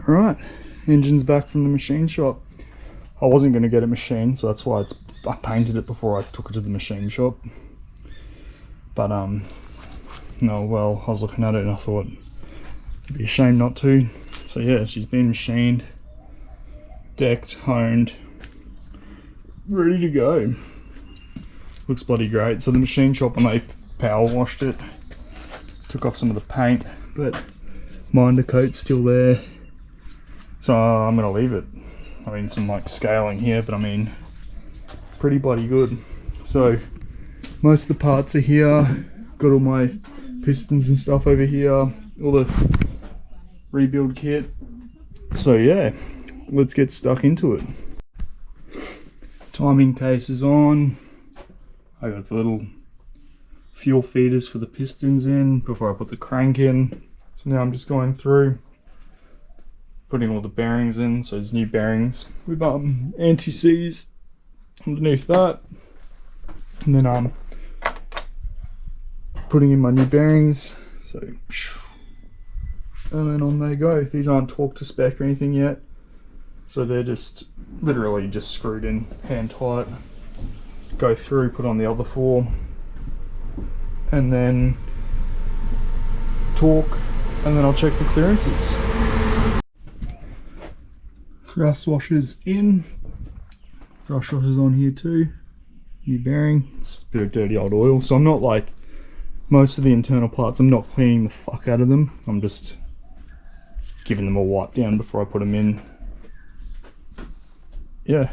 Alright, engine's back from the machine shop. I wasn't going to get it machined, so that's why I painted it before I took it to the machine shop. But no, well, I was looking at it and I thought it'd be a shame not to. So yeah, she's been machined, decked, honed, ready to go. Looks bloody great. So the machine shop, when they power washed it, took off some of the paint, but my undercoat's still there. So I'm gonna leave it. I mean, some like scaling here, but I mean, pretty bloody good. So most of the parts are here. Got all my pistons and stuff over here, all the rebuild kit. So yeah, let's get stuck into it. Timing case is on. I got the little fuel feeders for the pistons in before I put the crank in. So now I'm just going through, putting all the bearings in. So there's new bearings with anti-seize underneath that, and then putting in my new bearings. So, and then on they go. These aren't torqued to spec or anything yet, so they're just literally just screwed in hand tight. Go through, put on the other four, and then torque, and then I'll check the clearances. Thrust washers in, thrust washers on here too, new bearing. It's a bit of dirty old oil, so I'm not like most of the internal parts, I'm not cleaning the fuck out of them. I'm just giving them a wipe down before I put them in. Yeah.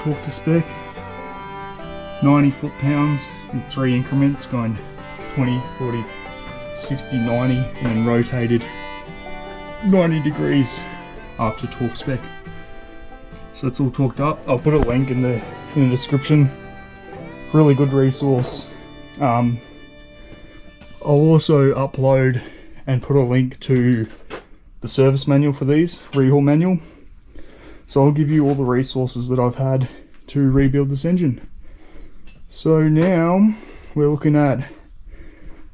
Torque to spec, 90 foot-pounds in 3 increments, going 20, 40, 60, 90, and then rotated 90 degrees after torque spec. So it's all torqued up. I'll put a link in the description. Really good resource. I'll also upload and put a link to the service manual for these, rehaul manual. So I'll give you all the resources that I've had to rebuild this engine. So now we're looking at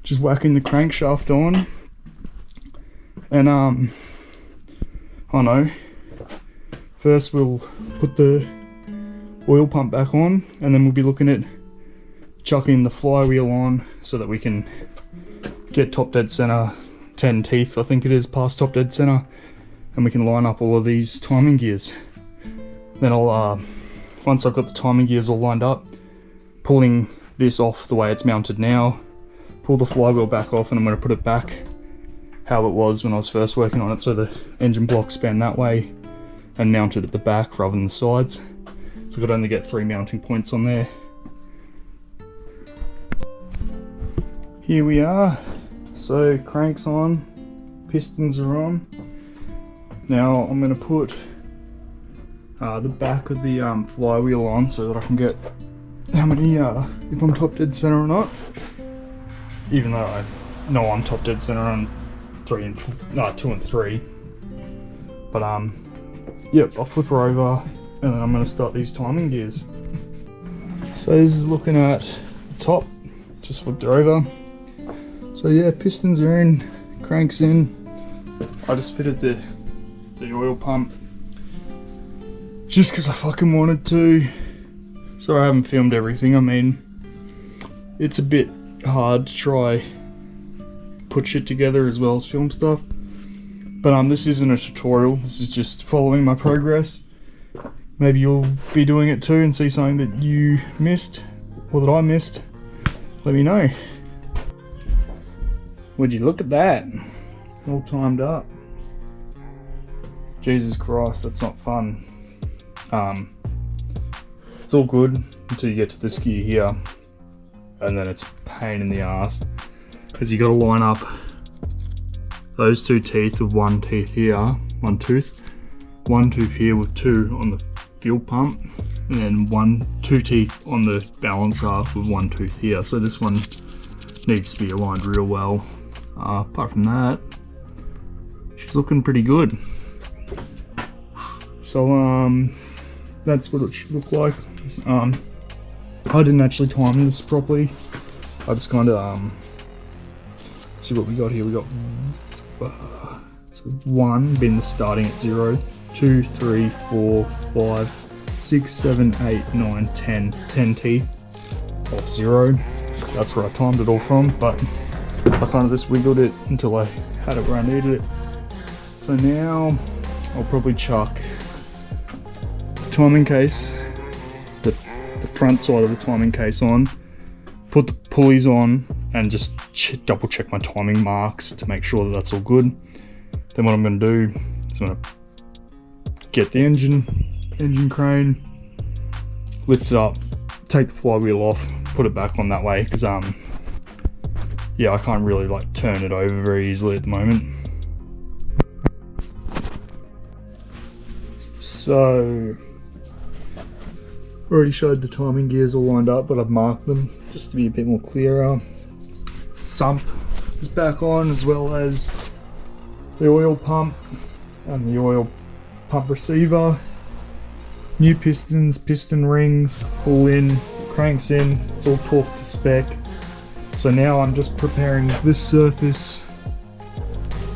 just whacking the crankshaft on, and I don't know, first we'll put the oil pump back on, and then we'll be looking at chucking the flywheel on so that we can get top dead center, 10 teeth I think it is past top dead center, and we can line up all of these timing gears. Then I'll, once I've got the timing gears all lined up, pulling this off the way it's mounted now, pull the flywheel back off, and I'm going to put it back how it was when I was first working on it, so the engine block span that way and mounted at the back rather than the sides. So I could only get 3 mounting points on there. Here we are. So crank's on, pistons are on. Now I'm going to put the back of the flywheel on so that I can get how many, if I'm top dead center or not. Even though I know I'm top dead center on 2 and 3. But yep, I'll flip her over and then I'm going to start these timing gears. So this is looking at the top, just flipped her over. So yeah, pistons are in, crank's in. I just fitted the oil pump just because I fucking wanted to. Sorry I haven't filmed everything. I mean, it's a bit hard to try put shit together as well as film stuff. But this isn't a tutorial, this is just following my progress. Maybe you'll be doing it too and see something that you missed or that I missed. Let me know. Would you look at that? All timed up. Jesus Christ, that's not fun. It's all good until you get to this gear here, and then it's a pain in the ass because you got to line up those 2 teeth with 1 tooth here, 1 tooth here with 2 on the fuel pump, and then 2 teeth on the balancer with 1 tooth here. So this one needs to be aligned real well. Apart from that, she's looking pretty good. So that's what it should look like. I didn't actually time this properly. I just kind of let's see what we got here. We got so 1 being the starting at 0, 2, 3, 4, 5, 6, 7, 8, 9, 10 teeth off 0. That's where I timed it all from, but I kind of just wiggled it until I had it where I needed it. So now I'll probably chuck the timing case, the front side of the timing case on, put the pulleys on, and just double check my timing marks to make sure that that's all good. Then what I'm going to do is I'm going to get the engine crane, lift it up, take the flywheel off, put it back on that way, because yeah, I can't really like turn it over very easily at the moment. So already showed the timing gears all lined up, but I've marked them just to be a bit more clearer. Sump is back on, as well as the oil pump and the oil pump receiver. New pistons, piston rings, all in, cranks in, it's all torqued to spec. So now I'm just preparing this surface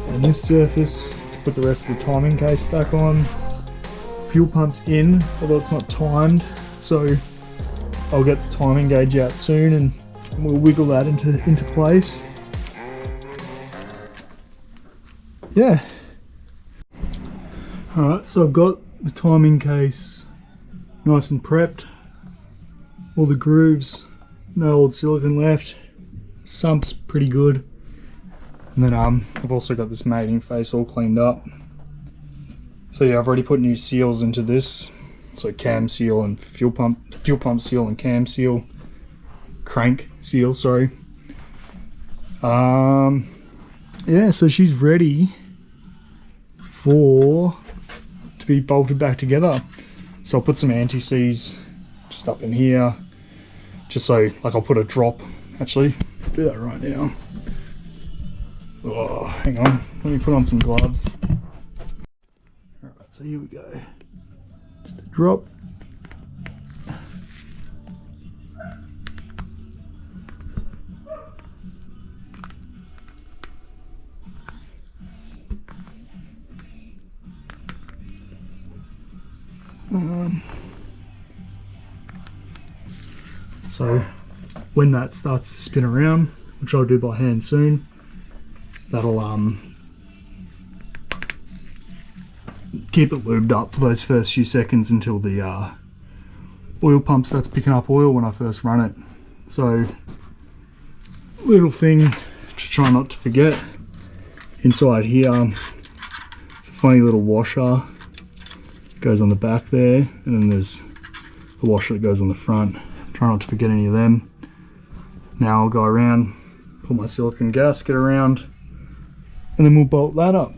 and this surface to put the rest of the timing case back on. Fuel pump's in, although it's not timed, so I'll get the timing gauge out soon and we'll wiggle that into place. Yeah. Alright, so I've got the timing case nice and prepped. All the grooves, no old silicone left. Sump's pretty good. And then I've also got this mating face all cleaned up. So yeah, I've already put new seals into this. So cam seal and fuel pump seal and cam seal. Crank seal, sorry. Yeah, so she's ready to be bolted back together. So I'll put some anti-seize just up in here, just so, like, I'll put a drop, actually, I'll do that right now. Oh, hang on, let me put on some gloves. Alright, so here we go. Just a drop. So when that starts to spin around, which I'll do by hand soon, that'll keep it lubed up for those first few seconds until the oil pump starts picking up oil when I first run it. So little thing to try not to forget, inside here it's a funny little washer, goes on the back there, and then there's the washer that goes on the front. Try not to forget any of them. Now I'll go around, put my silicone gasket around, and then we'll bolt that up.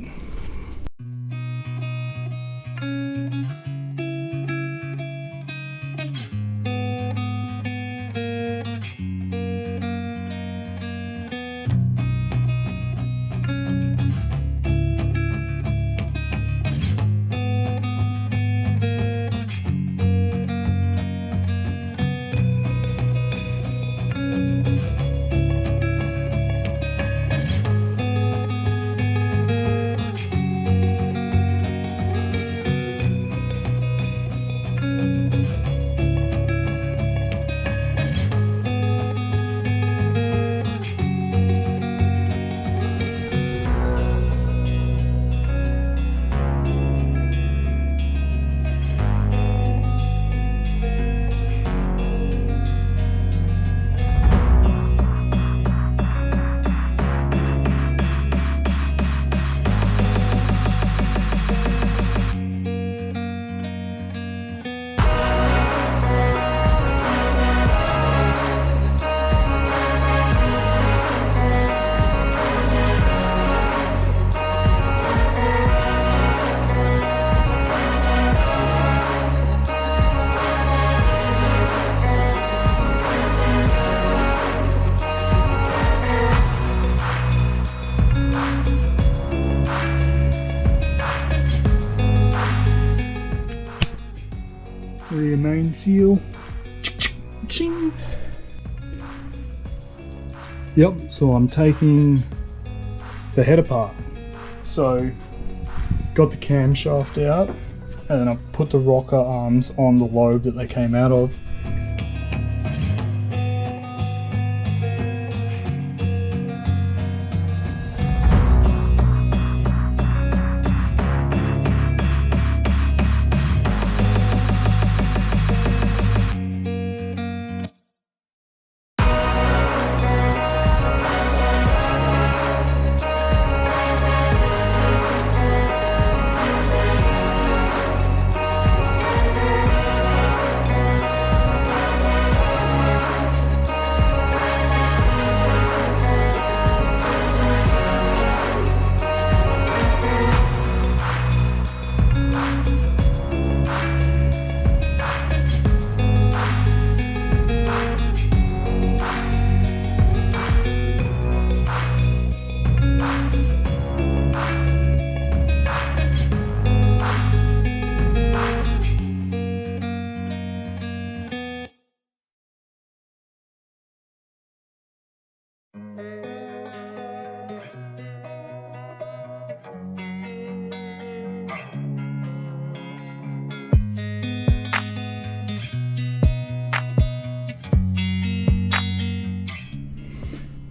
Rear main seal. Ching. Yep, so I'm taking the head apart. So got the camshaft out, and then I've put the rocker arms on the lobe that they came out of.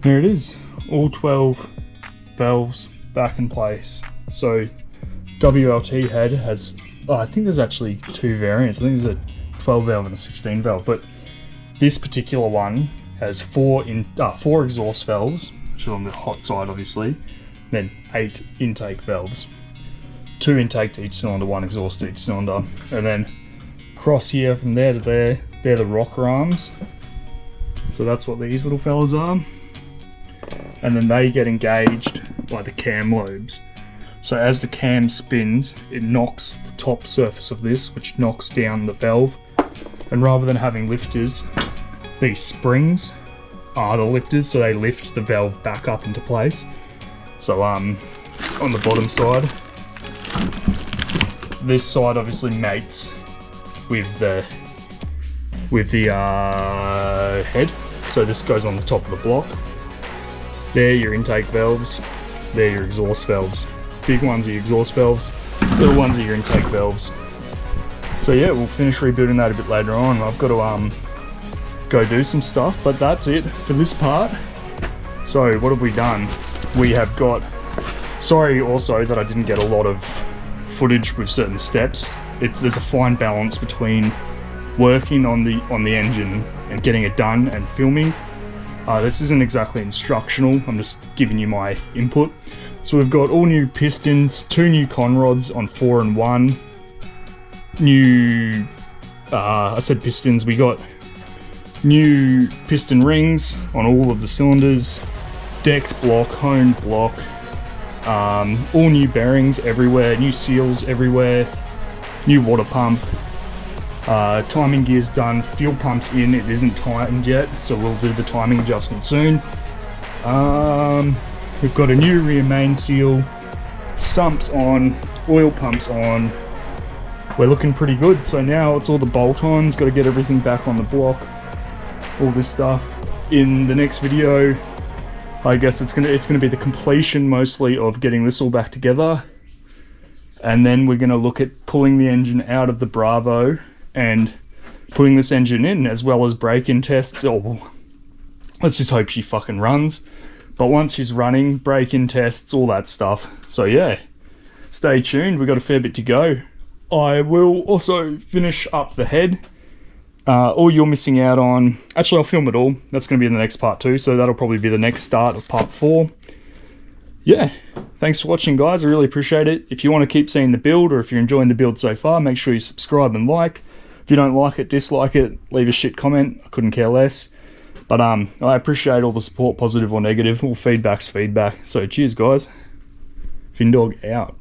There it is, all 12 valves back in place. So WLT Head has, I think there's actually two variants. I think there's a 12 valve and a 16 valve, but this particular one has four exhaust valves, which are on the hot side obviously, then 8 intake valves. 2 intake to each cylinder, 1 exhaust to each cylinder, and then across here from there to there, they're the rocker arms. So that's what these little fellas are. And then they get engaged by the cam lobes. So as the cam spins, it knocks the top surface of this, which knocks down the valve. And rather than having lifters, these springs are the lifters, so they lift the valve back up into place. So on the bottom side, this side obviously mates with the head. So this goes on the top of the block. There your intake valves, there your exhaust valves. Big ones are your exhaust valves, little ones are your intake valves. So yeah, we'll finish rebuilding that a bit later on. I've got to go do some stuff, but that's it for this part. So what have we done? We have got, sorry also that I didn't get a lot of footage with certain steps. There's a fine balance between working on the engine and getting it done and filming. This isn't exactly instructional, I'm just giving you my input. So we've got all new pistons, 2 new con rods on 4 and 1, new I said pistons, we got new piston rings on all of the cylinders, decked block, honed block, all new bearings everywhere, new seals everywhere, new water pump, timing gear's done, fuel pump's in, it isn't tightened yet, so we'll do the timing adjustment soon. We've got a new rear main seal, sumps on, oil pumps on. We're looking pretty good. So now it's all the bolt-ons, got to get everything back on the block, all this stuff. In the next video, I guess it's gonna be the completion mostly of getting this all back together, and then we're gonna look at pulling the engine out of the Bravo and putting this engine in, as well as break-in tests. Oh, let's just hope she fucking runs. But once she's running, break-in tests, all that stuff. So yeah, stay tuned, we've got a fair bit to go. I will also finish up the head. All you're missing out on, actually I'll film it all, that's going to be in the next part too, so that'll probably be the next start of part 4. Yeah, thanks for watching guys, I really appreciate it. If you want to keep seeing the build, or if you're enjoying the build so far, make sure you subscribe and like. If you don't like it, dislike it, leave a shit comment, I couldn't care less. But I appreciate all the support, positive or negative. All feedback's feedback. So cheers guys. Findog out.